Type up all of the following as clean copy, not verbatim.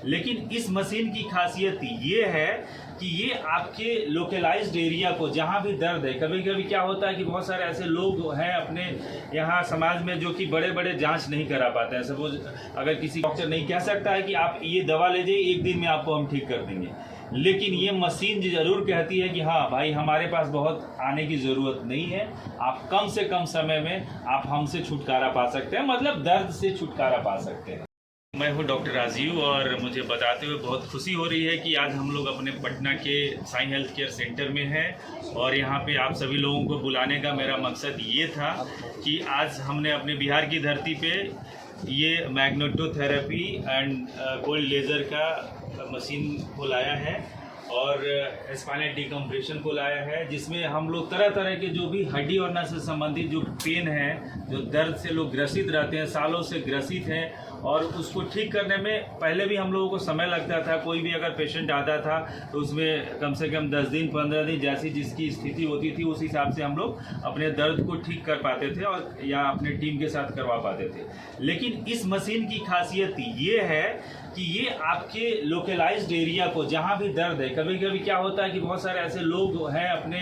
लेकिन इस मशीन की खासियत ये है कि ये आपके लोकलाइज्ड एरिया को, जहाँ भी दर्द है, कभी कभी क्या होता है कि बहुत सारे ऐसे लोग हैं अपने यहाँ समाज में जो कि बड़े बड़े जांच नहीं करा पाते हैं। सपोज अगर किसी डॉक्टर नहीं कह सकता है कि आप ये दवा ले जाइए, एक दिन में आपको हम ठीक कर देंगे, लेकिन ये मशीन ज़रूर कहती है कि हाँ भाई, हमारे पास बहुत आने की ज़रूरत नहीं है, आप कम से कम समय में आप हमसे छुटकारा पा सकते हैं, मतलब दर्द से छुटकारा पा सकते हैं। मैं हूं डॉक्टर राजीव और मुझे बताते हुए बहुत खुशी हो रही है कि आज हम लोग अपने पटना के साई हेल्थ केयर सेंटर में हैं और यहाँ पे आप सभी लोगों को बुलाने का मेरा मकसद ये था कि आज हमने अपने बिहार की धरती पे ये मैग्नेटोथेरेपी एंड कोल्ड लेज़र का मशीन को लाया है और स्पाइनल डिकम्प्रेशन को लाया है, जिसमें हम लोग तरह तरह के जो भी हड्डी और नस से संबंधित जो पेन है, जो दर्द से लोग ग्रसित रहते हैं, सालों से ग्रसित हैं, और उसको ठीक करने में पहले भी हम लोगों को समय लगता था। कोई भी अगर पेशेंट आता था तो उसमें कम से कम 10 दिन 15 दिन जैसी जिसकी स्थिति होती थी उस हिसाब से हम लोग अपने दर्द को ठीक कर पाते थे और या अपने टीम के साथ करवा पाते थे। लेकिन इस मशीन की खासियत ये है कि ये आपके लोकलाइज्ड एरिया को, जहाँ भी दर्द है, कभी कभी क्या होता है कि बहुत सारे ऐसे लोग हैं अपने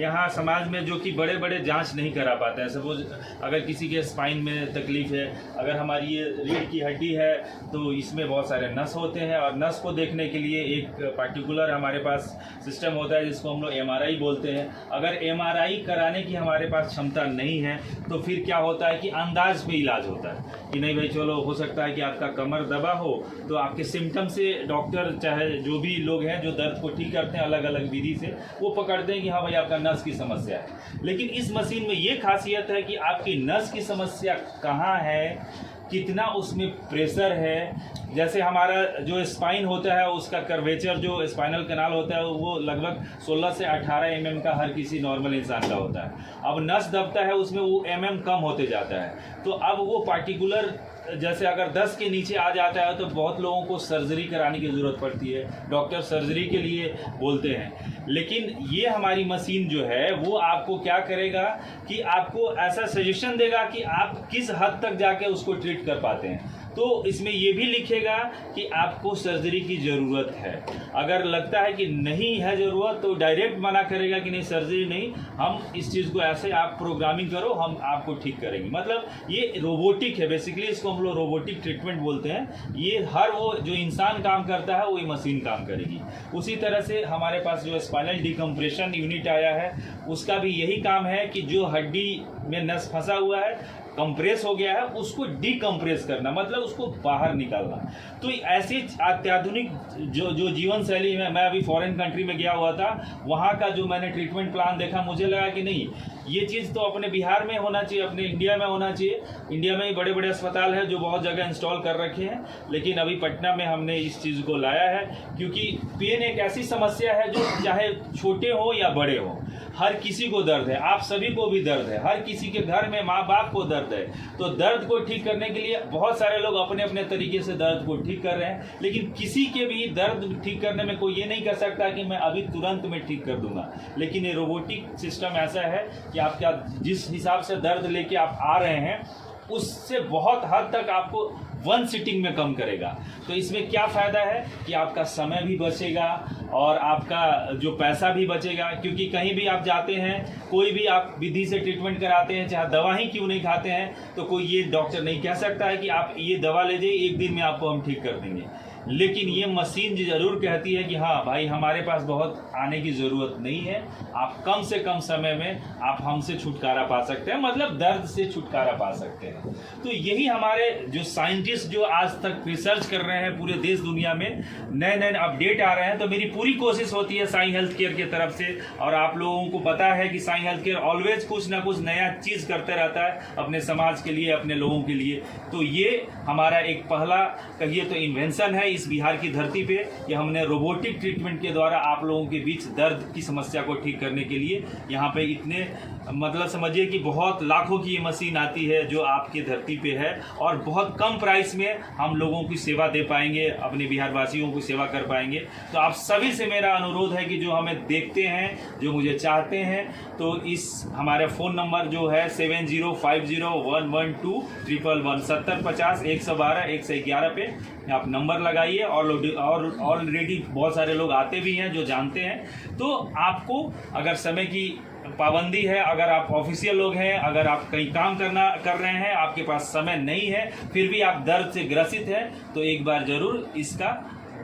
यहाँ समाज में जो कि बड़े बड़े जांच नहीं करा पाते हैं। सपोज अगर किसी के स्पाइन में तकलीफ है, अगर हमारी ये रीढ़ की हड्डी है तो इसमें बहुत सारे नस होते हैं और नस को देखने के लिए एक पार्टिकुलर हमारे पास सिस्टम होता है जिसको हम लोग MRI बोलते हैं। अगर MRI कराने की हमारे पास क्षमता नहीं है तो फिर क्या होता है कि अंदाज पे इलाज होता है कि नहीं भाई चलो, हो सकता है कि आपका कमर दबा हो तो आपके सिम्टम से डॉक्टर चाहे जो भी लोग हैं जो दर्द को ठीक करते हैं अलग अलग विधि से, वो पकड़ते हैं कि हाँ भाई आपका नस की समस्या है। लेकिन इस मशीन में ये खासियत है कि आपकी नस की समस्या कहाँ है, कितना उसमें प्रेशर है। जैसे हमारा जो स्पाइन होता है उसका कर्वेचर, जो स्पाइनल कैनाल होता है, वो लगभग 16 से 18 mm का हर किसी नॉर्मल इंसान का होता है। अब नस दबता है उसमें वो mm कम होते जाता है। तो अब वो पार्टिकुलर जैसे अगर 10 के नीचे आ जाता है तो बहुत लोगों को सर्जरी कराने की ज़रूरत पड़ती है, डॉक्टर सर्जरी के लिए बोलते हैं। लेकिन ये हमारी मशीन जो है वो आपको क्या करेगा कि आपको ऐसा सजेशन देगा कि आप किस हद तक जाके उसको ट्रीट कर पाते हैं। तो इसमें ये भी लिखेगा कि आपको सर्जरी की ज़रूरत है। अगर लगता है कि नहीं है ज़रूरत तो डायरेक्ट मना करेगा कि नहीं सर्जरी नहीं, हम इस चीज़ को ऐसे आप प्रोग्रामिंग करो, हम आपको ठीक करेंगे। मतलब ये रोबोटिक है, बेसिकली इसको हम लोग रोबोटिक ट्रीटमेंट बोलते हैं। ये हर वो जो इंसान काम करता है वही मशीन काम करेगी। उसी तरह से हमारे पास जो स्पाइनल डिकम्प्रेशन यूनिट आया है उसका भी यही काम है कि जो हड्डी में नस फंसा हुआ है, कंप्रेस हो गया है, उसको डीकम्प्रेस करना, मतलब उसको बाहर निकालना। तो ऐसी अत्याधुनिक जो जीवन शैली में, मैं अभी फॉरेन कंट्री में गया हुआ था, वहाँ का जो मैंने ट्रीटमेंट प्लान देखा, मुझे लगा कि नहीं, ये चीज़ तो अपने बिहार में होना चाहिए, अपने इंडिया में होना चाहिए। इंडिया में ही बड़े बड़े अस्पताल हैं जो बहुत जगह इंस्टॉल कर रखे हैं, लेकिन अभी पटना में हमने इस चीज़ को लाया है क्योंकि पेन एक ऐसी समस्या है जो चाहे छोटे हो या बड़े हो, हर किसी को दर्द है, आप सभी को भी दर्द है, हर किसी के घर में माँ बाप को दर्द है। तो दर्द को ठीक करने के लिए बहुत सारे लोग अपने अपने तरीके से दर्द को ठीक कर रहे हैं, लेकिन किसी के भी दर्द ठीक करने में कोई ये नहीं कर सकता कि मैं अभी तुरंत में ठीक कर दूंगा। लेकिन ये रोबोटिक सिस्टम ऐसा है कि आपका जिस हिसाब से दर्द लेके आप आ रहे हैं उससे बहुत हद तक आपको 1 सिटिंग में कम करेगा। तो इसमें क्या फ़ायदा है कि आपका समय भी बचेगा और आपका जो पैसा भी बचेगा, क्योंकि कहीं भी आप जाते हैं, कोई भी आप विधि से ट्रीटमेंट कराते हैं, चाहे दवा ही क्यों नहीं खाते हैं, तो कोई ये डॉक्टर नहीं कह सकता है कि आप ये दवा ले जाइए, एक दिन में आपको हम ठीक कर देंगे। लेकिन ये मशीन ज़रूर कहती है कि हाँ भाई, हमारे पास बहुत आने की ज़रूरत नहीं है, आप कम से कम समय में आप हमसे छुटकारा पा सकते हैं, मतलब दर्द से छुटकारा पा सकते हैं। तो यही हमारे जो साइंटिस्ट जो आज तक रिसर्च कर रहे हैं पूरे देश दुनिया में, नए नए अपडेट आ रहे हैं, तो मेरी पूरी कोशिश होती है साई हेल्थ केयर की तरफ से। और आप लोगों को पता है कि साई हेल्थ केयर ऑलवेज कुछ ना कुछ नया चीज़ करते रहता है अपने समाज के लिए, अपने लोगों के लिए। तो ये हमारा एक पहला कहिए तो इन्वेंशन है इस बिहार की धरती पे, कि हमने रोबोटिक ट्रीटमेंट के द्वारा आप लोगों के बीच दर्द की समस्या को ठीक करने के लिए यहाँ पे इतने, मतलब समझिए कि बहुत लाखों की ये मशीन आती है जो आपकी धरती पे है, और बहुत कम प्राइस में हम लोगों की सेवा दे पाएंगे, अपने बिहार वासियों की सेवा कर पाएंगे। तो आप सभी से मेरा अनुरोध है कि जो हमें देखते हैं, जो मुझे चाहते हैं, तो इस हमारे फ़ोन नंबर जो है 7050112112 7050 112 111 पे आप नंबर लगाइए, और ऑलरेडी बहुत सारे लोग आते भी हैं जो जानते हैं। तो आपको अगर समय की पाबंदी है, अगर आप ऑफिशियल लोग हैं, अगर आप कहीं काम कर रहे हैं, आपके पास समय नहीं है, फिर भी आप दर्द से ग्रसित हैं, तो एक बार जरूर इसका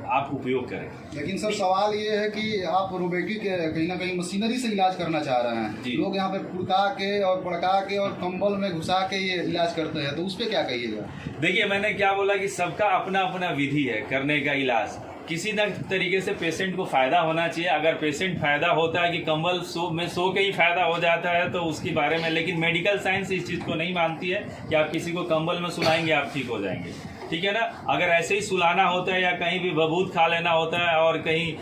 आप उपयोग करें। लेकिन सर सवाल ये है कि आप रोबोटिक कहीं ना कहीं मशीनरी से इलाज करना चाह रहे हैं, लोग यहाँ पे फुड़का के और पड़का के और कंबल में घुसा के ये इलाज करते हैं, तो उस पर क्या कहिएगा? देखिए, मैंने क्या बोला कि सबका अपना अपना विधि है करने का इलाज। किसी न तरीके से पेशेंट को फ़ायदा होना चाहिए। अगर पेशेंट फ़ायदा होता है कि कंबल सो के ही फ़ायदा हो जाता है तो उसके बारे में, लेकिन मेडिकल साइंस इस चीज़ को नहीं मानती है कि आप किसी को कंबल में सुलाएंगे आप ठीक हो जाएंगे, ठीक है ना। अगर ऐसे ही सुलाना होता है या कहीं भी बबूत खा लेना होता है और कहीं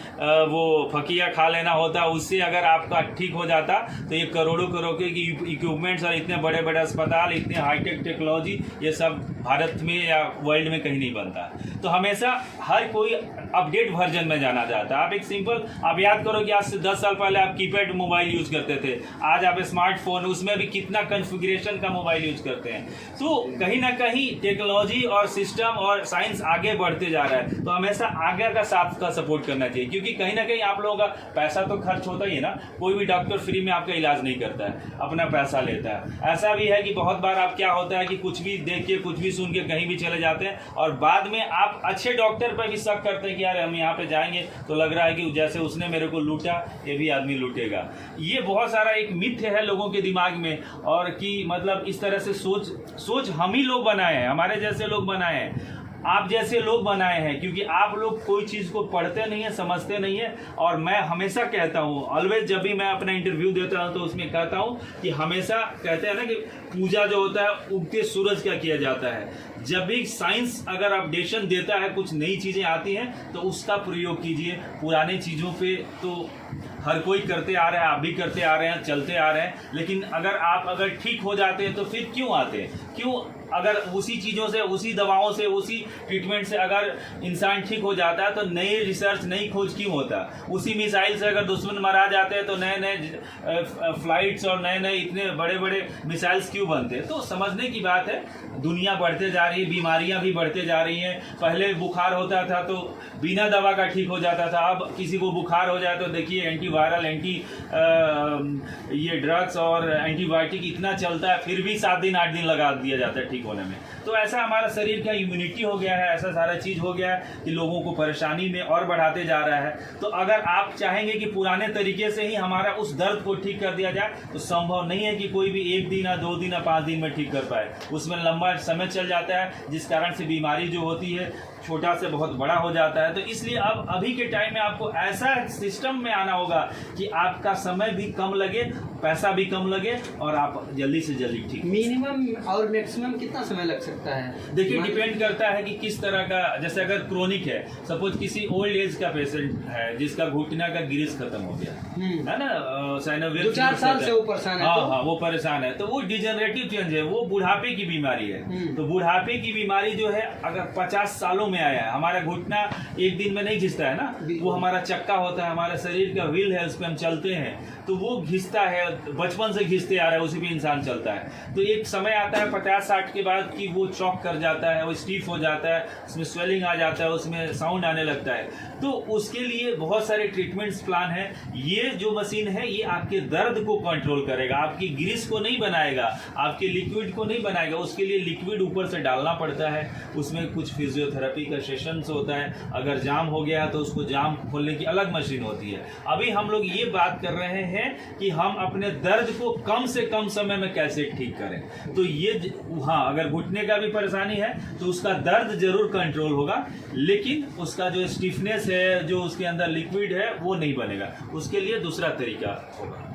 वो फकिया खा लेना होता है, उससे अगर आपका ठीक हो जाता तो ये करोड़ों के इक्विपमेंट्स और इतने बड़े बड़े अस्पताल, इतने हाईटेक टेक्नोलॉजी, ये सब भारत में या वर्ल्ड में कहीं नहीं बनता। तो हमेशा हर कोई अपडेट वर्जन में जाना चाहता है। आप एक सिंपल, आप याद करो कि आज से 10 साल पहले आप कीपैड मोबाइल यूज करते थे, आज आप स्मार्टफोन, उसमें भी कितना कन्फिग्रेशन का मोबाइल यूज करते हैं। तो कहीं ना कहीं टेक्नोलॉजी और सिस्टम और साइंस आगे बढ़ते जा रहा है, तो हमेशा आगे का साथ का सपोर्ट करना चाहिए, क्योंकि कहीं ना कहीं आप लोगों का पैसा तो खर्च होता ही है ना। कोई भी डॉक्टर फ्री में आपका इलाज नहीं करता है, अपना पैसा लेता है। ऐसा भी है कि बहुत बार आप क्या होता है कि कुछ भी देख के, कुछ भी सुन के कहीं भी चले जाते हैं, और बाद में आप अच्छे डॉक्टर पर भी शक करते हैं कि यार हम यहाँ पे जाएंगे तो लग रहा है कि जैसे उसने मेरे को लूटा, ये भी आदमी लूटेगा। ये बहुत सारा एक मिथ्य है लोगों के दिमाग में, और कि मतलब इस तरह से सोच हम ही लोग बनाए हैं, हमारे जैसे लोग बनाए हैं, आप जैसे लोग बनाए हैं, क्योंकि आप लोग कोई चीज़ को पढ़ते नहीं है, समझते नहीं है। और मैं हमेशा कहता हूँ, ऑलवेज जब भी मैं अपना इंटरव्यू देता हूँ तो उसमें कहता हूँ कि हमेशा कहते हैं ना कि पूजा जो होता है उगते सूरज का किया जाता है। जब भी साइंस अगर अपडेशन देता है, कुछ नई चीज़ें आती हैं, तो उसका प्रयोग कीजिए। पुरानी चीज़ों पे तो हर कोई करते आ रहा है, आप भी करते आ रहे हैं, चलते आ रहे हैं, लेकिन अगर ठीक हो जाते हैं तो फिर क्यों आते हैं? क्यों अगर उसी चीज़ों से, उसी दवाओं से, उसी ट्रीटमेंट से अगर इंसान ठीक हो जाता है तो नई रिसर्च, नई खोज क्यों होता? उसी मिसाइल से अगर दुश्मन मारा जाते हैं तो नए नए फ्लाइट्स और नए नए इतने बड़े बड़े मिसाइल्स क्यों बनते हैं? तो समझने की बात है। दुनिया बढ़ते जा रही है, बीमारियां भी बढ़ते जा रही हैं। पहले बुखार होता था तो बिना दवा का ठीक हो जाता था, अब किसी को बुखार हो जाए तो देखिए एंटीवायरल, ये ड्रग्स और एंटीबायोटिक इतना चलता है, फिर भी 7 दिन 8 दिन लगा दिया जाता है ठीक होने में। तो ऐसा हमारा शरीर का इम्यूनिटी हो गया है, ऐसा सारा चीज़ हो गया है कि लोगों को परेशानी में और बढ़ाते जा रहा है। तो अगर आप चाहेंगे कि पुराने तरीके से ही हमारा उस दर्द को ठीक कर दिया जाए, तो संभव नहीं है कि कोई भी 1 दिन या 2 दिन या 5 दिन में ठीक कर पाए। उसमें लंबा समय चल जाता है, जिस कारण से बीमारी जो होती है छोटा से बहुत बड़ा हो जाता है। तो इसलिए अब अभी के टाइम में आपको ऐसा सिस्टम में आना होगा कि आपका समय भी कम लगे, पैसा भी कम लगे, और आप जल्दी से जल्दी ठीक। मिनिमम और मैक्सिमम कितना समय लग सकता है? देखिए, डिपेंड करता है कि किस तरह का, जैसे अगर क्रोनिक है, सपोज किसी ओल्ड एज का पेशेंट है जिसका घुटना का गिरिस खत्म हो गया है ना, 2-4 साल से वो परेशान है, हाँ, वो परेशान है, तो वो डिजेनरेटिव चेंज है, वो बुढ़ापे की बीमारी है। तो बुढ़ापे की बीमारी जो है अगर 50 सालों में आया है, हमारा घुटना एक दिन में नहीं घिसता है ना, वो हमारा चक्का होता है, हमारा शरीर का व्हील है, उस पर हम चलते हैं, तो वो घिसता है, बचपन से घिसते आ रहा है, उसी पे इंसान चलता है। तो एक समय आता है 50-60 के बाद कि वो चौक कर जाता है, वो स्टीफ हो जाता है, उसमें स्वेलिंग आ जाता है, उसमें साउंड आने लगता है। तो उसके लिए बहुत सारे ट्रीटमेंट्स प्लान है। ये जो मशीन है ये आपके दर्द को कंट्रोल करेगा, आपकी ग्रीस को नहीं बनाएगा, आपके लिक्विड को नहीं बनाएगा। उसके लिए लिक्विड ऊपर से डालना पड़ता है, उसमें कुछ फिजियोथेरेपी का सेशंस होता है। अगर जाम हो गया तो उसको जाम खोलने की अलग मशीन होती है। अभी हम लोग ये बात कर रहे हैं कि हम अपने दर्द को कम से कम समय में कैसे ठीक करें। तो ये हाँ, अगर घुटने का भी परेशानी है तो उसका दर्द जरूर कंट्रोल होगा, लेकिन उसका जो स्टिफनेस है, जो उसके अंदर लिक्विड है, वो नहीं बनेगा। उसके लिए दूसरा तरीका होगा।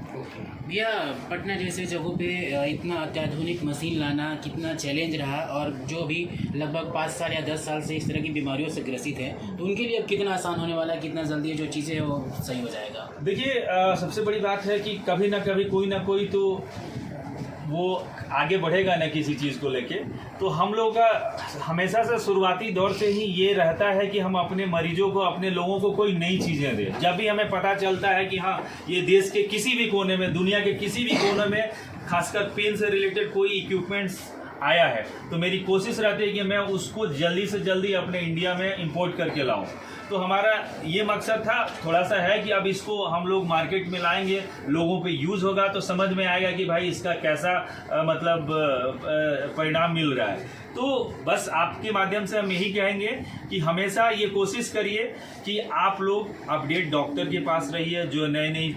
भैया, पटना जैसे जगहों पे इतना अत्याधुनिक मशीन लाना कितना चैलेंज रहा, और जो भी लगभग 5 साल या 10 साल से इस तरह की बीमारियों से ग्रसित हैं, तो उनके लिए अब कितना आसान होने वाला है, कितना जल्दी जो चीज़ें वो सही हो जाएगा? देखिए, सबसे बड़ी बात है कि कभी ना कभी कोई ना कोई तो वो आगे बढ़ेगा ना किसी चीज़ को लेके। तो हम लोग का हमेशा से शुरुआती दौर से ही ये रहता है कि हम अपने मरीजों को, अपने लोगों को कोई नई चीज़ें दें। जब भी हमें पता चलता है कि हाँ, ये देश के किसी भी कोने में, दुनिया के किसी भी कोने में, खासकर पेन से रिलेटेड कोई इक्विपमेंट्स आया है तो मेरी कोशिश रहती है कि मैं उसको जल्दी से जल्दी अपने इंडिया में इंपोर्ट करके लाऊं। तो हमारा ये मकसद था, थोड़ा सा है कि अब इसको हम लोग मार्केट में लाएंगे, लोगों पे यूज़ होगा तो समझ में आएगा कि भाई इसका कैसा मतलब परिणाम मिल रहा है। तो बस आपके माध्यम से हम यही कहेंगे कि हमेशा ये कोशिश करिए कि आप लोग अपडेट डॉक्टर के पास रहिए जो नई नई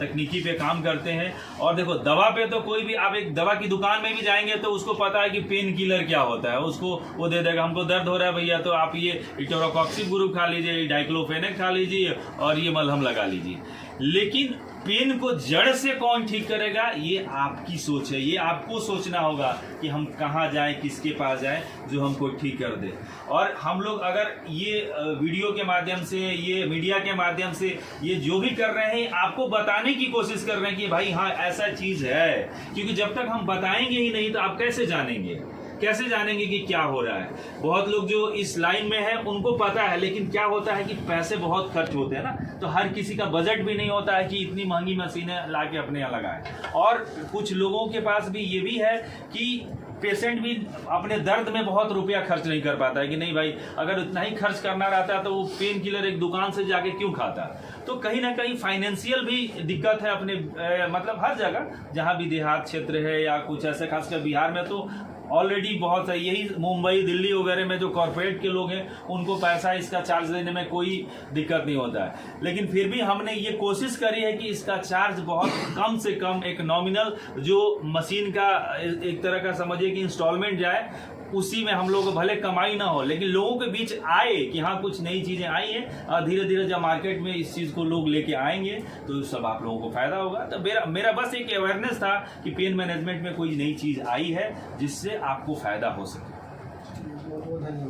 तकनीकी पे काम करते हैं। और देखो दवा पे तो कोई भी, आप एक दवा की दुकान में भी जाएंगे तो उसको पता है कि पेन किलर क्या होता है, उसको वो दे देगा, हमको दर्द हो रहा है भैया तो आप ये इटोरोकॉक्सिब ग्रुप खा लीजिए, डाइक्लोफेनेक खा लीजिए और ये मलहम लगा लीजिए। लेकिन पेन को जड़ से कौन ठीक करेगा, ये आपकी सोच है, ये आपको सोचना होगा कि हम कहाँ जाएं, किसके पास जाएं जो हमको ठीक कर दे। और हम लोग अगर ये वीडियो के माध्यम से, ये मीडिया के माध्यम से ये जो भी कर रहे हैं आपको बताने की कोशिश कर रहे हैं कि भाई हाँ ऐसा चीज़ है, क्योंकि जब तक हम बताएंगे ही नहीं तो आप कैसे जानेंगे कि क्या हो रहा है। बहुत लोग जो इस लाइन में है उनको पता है, लेकिन क्या होता है कि पैसे बहुत खर्च होते हैं ना, तो हर किसी का बजट भी नहीं होता है कि इतनी महंगी मशीनें ला के अपने यहाँ लगाए। और कुछ लोगों के पास भी ये भी है कि पेशेंट भी अपने दर्द में बहुत रुपया खर्च नहीं कर पाता है कि नहीं भाई अगर उतना ही खर्च करना रहता है तो वो पेन किलर एक दुकान से जाके क्यों खाता। तो कहीं ना कहीं फाइनेंशियल भी दिक्कत है अपने मतलब हर जगह जहाँ भी देहात क्षेत्र है या कुछ ऐसे, खासकर बिहार में तो ऑलरेडी बहुत है। यही मुंबई दिल्ली वगैरह में जो कॉरपोरेट के लोग हैं उनको पैसा इसका चार्ज देने में कोई दिक्कत नहीं होता है, लेकिन फिर भी हमने ये कोशिश करी है कि इसका चार्ज बहुत कम से कम, एक नॉमिनल जो मशीन का एक तरह का समझिए कि इंस्टॉलमेंट जाए, उसी में हम लोगों को भले कमाई ना हो लेकिन लोगों के बीच आए कि हाँ कुछ नई चीज़ें आई हैं और धीरे धीरे जब मार्केट में इस चीज़ को लोग लेके आएंगे तो सब आप लोगों को फ़ायदा होगा। तो मेरा बस एक अवेयरनेस था कि पेन मैनेजमेंट में कोई नई चीज़ आई है जिससे आपको फ़ायदा हो सके। बहुत धन्यवाद।